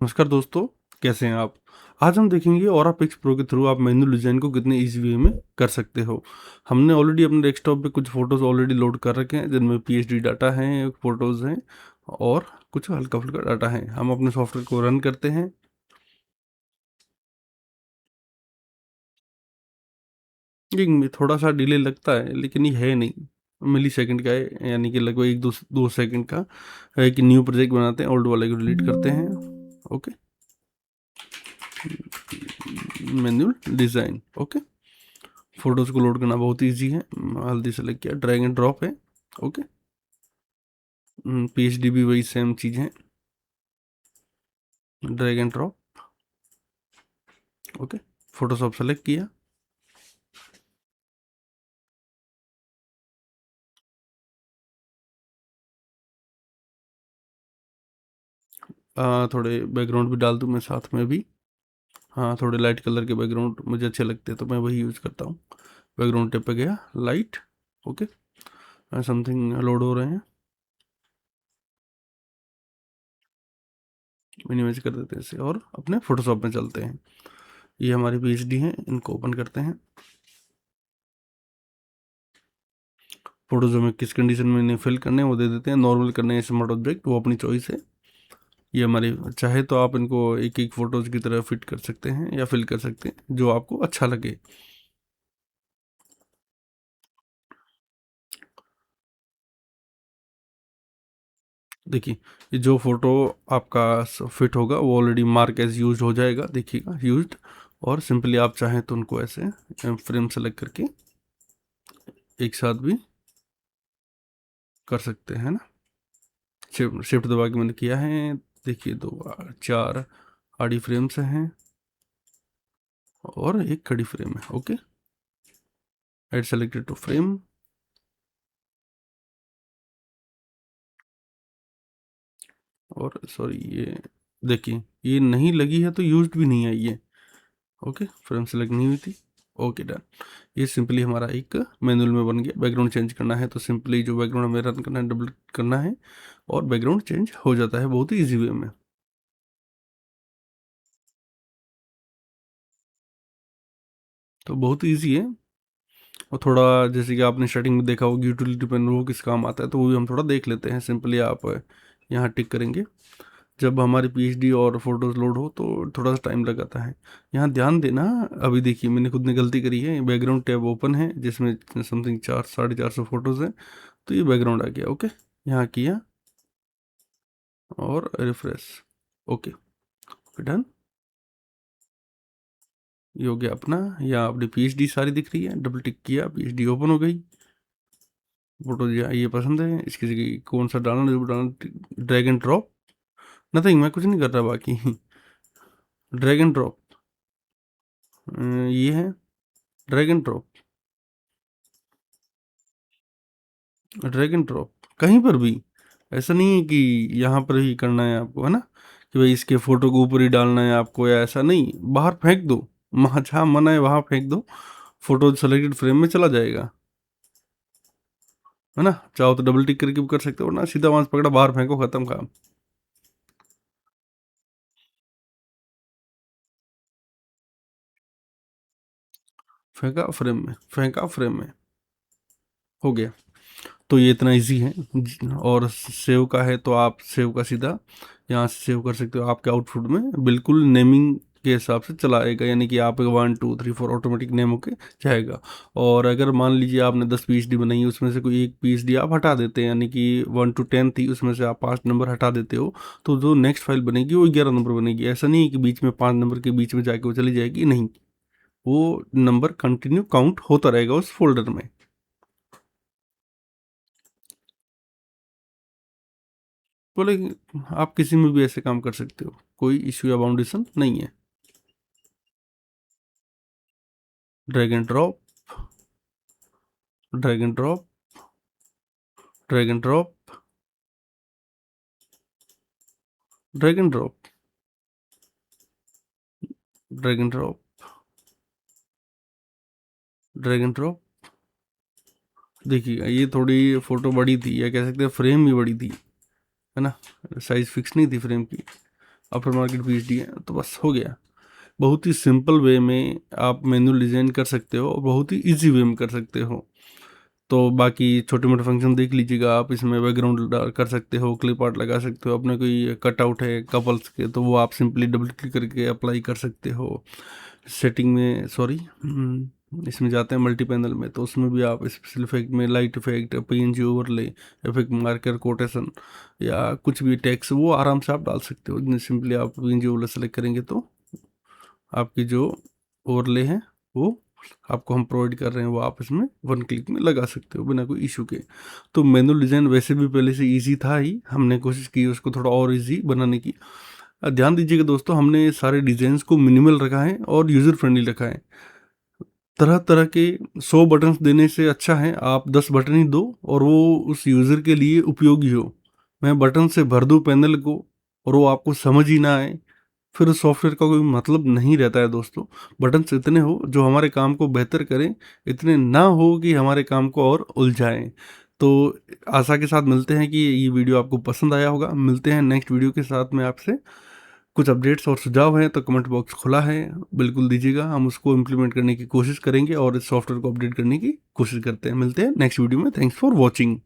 नमस्कार दोस्तों, कैसे हैं आप? आज हम देखेंगे Aura Pix Pro के थ्रू आप मैनुअल डिज़ाइन को कितने ईजी वे में कर सकते हो। हमने ऑलरेडी अपने डेस्कटॉप पे कुछ फ़ोटोज़ ऑलरेडी लोड कर रखे हैं, जिनमें पीएचडी डाटा हैं, फ़ोटोज़ हैं और कुछ हल्का-फुल्का डाटा है। हम अपने सॉफ्टवेयर को रन करते हैं। ये थोड़ा-सा डिले लगता है, लेकिन ये है नहीं, मिलीसेकंड का है, यानी कि लगभग 1-2 सेकंड का है कि न्यू प्रोजेक्ट बनाते हैं, ओल्ड वाले को डिलीट करते हैं। Okay, manual design, okay. Photos को लोड करना बहुत इजी है। हल्दी सेलेक्ट किया, ड्रैग एंड ड्रॉप है। ओके, पीएचडी भी वही सेम चीज़ है, drag and drop. Okay, Photoshop select किया, थोड़े बैकग्राउंड भी डाल दूँ मैं साथ में भी। हाँ, थोड़े लाइट कलर के बैकग्राउंड मुझे अच्छे लगते हैं तो मैं वही यूज़ करता हूँ। बैकग्राउंड टैब पे गया, लाइट। ओके, समथिंग लोड हो रहे हैं, मिनिमाइज कर देते हैं इसे और अपने फोटोशॉप में चलते हैं। ये हमारी पीएचडी हैं, इनको ओपन करते हैं। फोटोज हमें किस कंडीशन में इन्हें फिल करने हैं वो दे देते हैं। नॉर्मल करने हैं, स्मार्ट ऑब्जेक्ट, वो अपनी चॉइस है। ये हमारी चाहे तो आप इनको एक एक फ़ोटोज़ की तरह फिट कर सकते हैं या फिल कर सकते हैं, जो आपको अच्छा लगे। देखिए, ये जो फ़ोटो आपका फिट होगा वो ऑलरेडी मार्क एज यूज हो जाएगा, देखिएगा यूज्ड। और सिंपली आप चाहें तो उनको ऐसे फ्रेम सेलेक्ट करके एक साथ भी कर सकते हैं ना। शिफ्ट शिफ्ट दबा के मैंने किया है। देखिए, 4 आड़ी फ्रेम्स हैं और एक खड़ी फ्रेम है। Okay, add selected to frame. और सॉरी, ये देखिए, ये नहीं लगी है तो यूज्ड भी नहीं है ये। ओके, फ्रेम सेलेक्ट नहीं हुई थी। Okay, done. ये सिंपली हमारा एक मैनुअल में बन गया। बैकग्राउंड चेंज करना है तो सिंपली जो बैकग्राउंड हमें रन करना है डबल करना है और बैकग्राउंड चेंज हो जाता है बहुत ही ईजी वे में। तो बहुत ईजी है। और थोड़ा जैसे कि आपने स्टार्टिंग में देखा होगा यूटिलिटी पेन वो किस काम आता है, तो वो भी हम थोड़ा देख लेते हैं। सिंपली आप यहाँ टिक करेंगे। जब हमारी पीएचडी और फोटोज लोड हो तो थोड़ा सा टाइम लगाता है। यहाँ ध्यान देना, अभी देखिए मैंने खुद ने गलती करी है। बैकग्राउंड टैब ओपन है जिसमें समथिंग 400-450 फोटोज़ हैं, तो ये बैकग्राउंड आ गया। ओके, यहाँ किया और रिफ्रेश। Okay, done. ये हो गया अपना। यहाँ अपनी पीएचडी सारी दिख रही है, डबल टिक किया, पीएचडी ओपन हो गई। फोटो ये पसंद है, इसकी जगह कौन सा डालना, जो डालना, ड्रैग एंड ड्रॉप। नथिंग, मैं कुछ नहीं कर रहा बाकी। ड्रैग एंड ड्रॉप, ये है drag and drop. Drag and drop कहीं पर भी, ऐसा नहीं है कि यहाँ पर ही करना है आपको, है ना, कि भाई इसके फोटो को ऊपर ही डालना है आपको, या ऐसा नहीं, बाहर फेंक दो। जहाँ मना है वहाँ फेंक दो, फोटो सेलेक्टेड फ्रेम में चला जाएगा, है ना। चाहो तो डबल टिक करके भी कर सकते हो ना, सीधा वहां से पकड़ा बाहर फेंको, खत्म काम। फेंका फ्रेम में, हो गया। तो ये इतना इजी है। और सेव का है तो आप सेव का सीधा यहाँ से सेव कर सकते हो। आपके आउटपुट में बिल्कुल नेमिंग के हिसाब से चला आएगा, यानी कि आप 1 2 3 4 ऑटोमेटिक नेम होके जाएगा। और अगर मान लीजिए आपने 10 पीएचडी बनाई, उसमें से कोई एक पीएचडी आप हटा देते हैं, यानी कि 1 to 10 थी, उसमें से आप 5 नंबर हटा देते हो, तो जो नेक्स्ट फाइल बनेगी वो 11 नंबर बनेगी। ऐसा नहीं है कि बीच में 5 नंबर के बीच में जाके वो चली जाएगी, नहीं, वो नंबर कंटिन्यू काउंट होता रहेगा उस फोल्डर में। बोले, आप किसी में भी ऐसे काम कर सकते हो, कोई इश्यू या बाउंडेशन नहीं है। Drag and drop, drag and drop, drag and drop, drag and drop, drag and drop, drag and drop. देखिए, ये थोड़ी फोटो बड़ी थी, या कह सकते हैं फ्रेम भी बड़ी थी, है ना, साइज फिक्स नहीं थी फ्रेम की। आफ्टर मार्केट VHD है, तो बस हो गया। बहुत ही सिंपल वे में आप मैनुअल डिज़ाइन कर सकते हो और बहुत ही इजी वे में कर सकते हो। तो बाकी छोटे मोटे फंक्शन देख लीजिएगा आप, इसमें बैकग्राउंड कर सकते हो, क्लिप आर्ट लगा सकते हो, अपने कोई कटआउट है कपल्स के तो वो आप सिंपली डबल क्लिक करके अप्लाई कर सकते हो। सेटिंग में इसमें जाते हैं मल्टी पैनल में, तो उसमें भी आप स्पेशल इफेक्ट में light effect, PNG overlay, effect marker, quotation या कुछ भी टेक्स्ट वो आराम से आप डाल सकते हो। सिंपली आप PNG ओवरले सेलेक्ट करेंगे तो आपकी जो ओवरले है वो आपको हम प्रोवाइड कर रहे हैं, वो आप इसमें 1 क्लिक में लगा सकते हो बिना कोई इशू के। तो मैनुअल डिज़ाइन वैसे भी पहले से इजी था ही, हमने कोशिश की उसको थोड़ा और इजी बनाने की। ध्यान दीजिएगा दोस्तों, हमने सारे डिज़ाइंस को मिनिमल रखा है और यूज़र फ्रेंडली रखा है। तरह तरह के 100 बटन्स देने से अच्छा है आप 10 बटन ही दो और वो उस यूज़र के लिए उपयोगी हो। मैं बटन से भर दूँ पैनल को और वो आपको समझ ही ना आए, फिर उस सॉफ्टवेयर का कोई मतलब नहीं रहता है दोस्तों। बटन्स इतने हो जो हमारे काम को बेहतर करें, इतने ना हो कि हमारे काम को और उलझाएं। तो आशा के साथ मिलते हैं कि ये वीडियो आपको पसंद आया होगा। मिलते हैं नेक्स्ट वीडियो के साथ में आपसे। कुछ अपडेट्स और सुझाव हैं तो कमेंट बॉक्स खुला है, बिल्कुल दीजिएगा, हम उसको इम्प्लीमेंट करने की कोशिश करेंगे और इस सॉफ्टवेयर को अपडेट करने की कोशिश करते हैं। मिलते हैं नेक्स्ट वीडियो में। Thanks for watching.